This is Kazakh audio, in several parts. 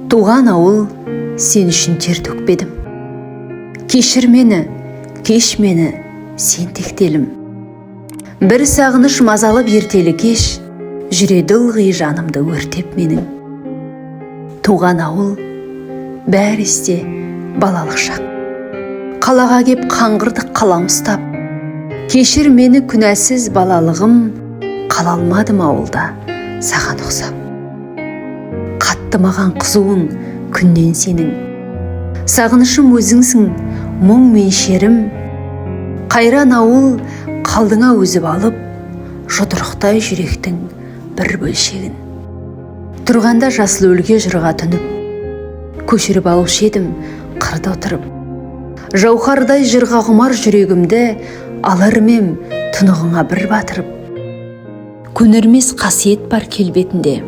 Туған ауыл, сен үшін тер төкпедім. Кешір мені, кеш мені, сен тектелім. Бір сағыныш мазалып ертелі кеш, жүреді ылғи жанымды өртеп менің. Туған ауыл, бәрісте балалық шақ. Қалаға кеп қаңғырдық қалам ұстап. Кешір мені күнәсіз балалығым, қала алмадым ауылда саған ұқсап. Қатты маған қызуын күннен сенің. Сағынышым өзіңсің, мұң мен шерім. Қайран ауыл қалдыңа өзіп алып, жұдырықтай жүректің бір бөлшегін. Тұрғанда жасыл өлге жырға түніп, көшіріп алушы едім қырда отырып. Жауһардай жырға құмар жүрегімді алармем тұнығыңа бір батырып. Көнермес қасиет бар келбетінде,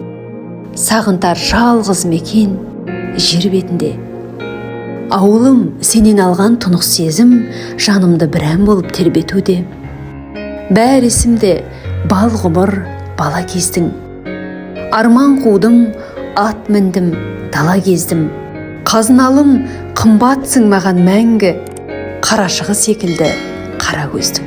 сағынтар жалғыз мекен жер бетінде. Ауылым сенен алған тұнық сезім жанымды бірән болып тербетуде. Бәр есімде бал ғұмыр бала кездің. Арман қудым, ат міндім, дала кездім. Қазыналым қымбатсың маған мәңгі, қарашығы секілді қара көздің.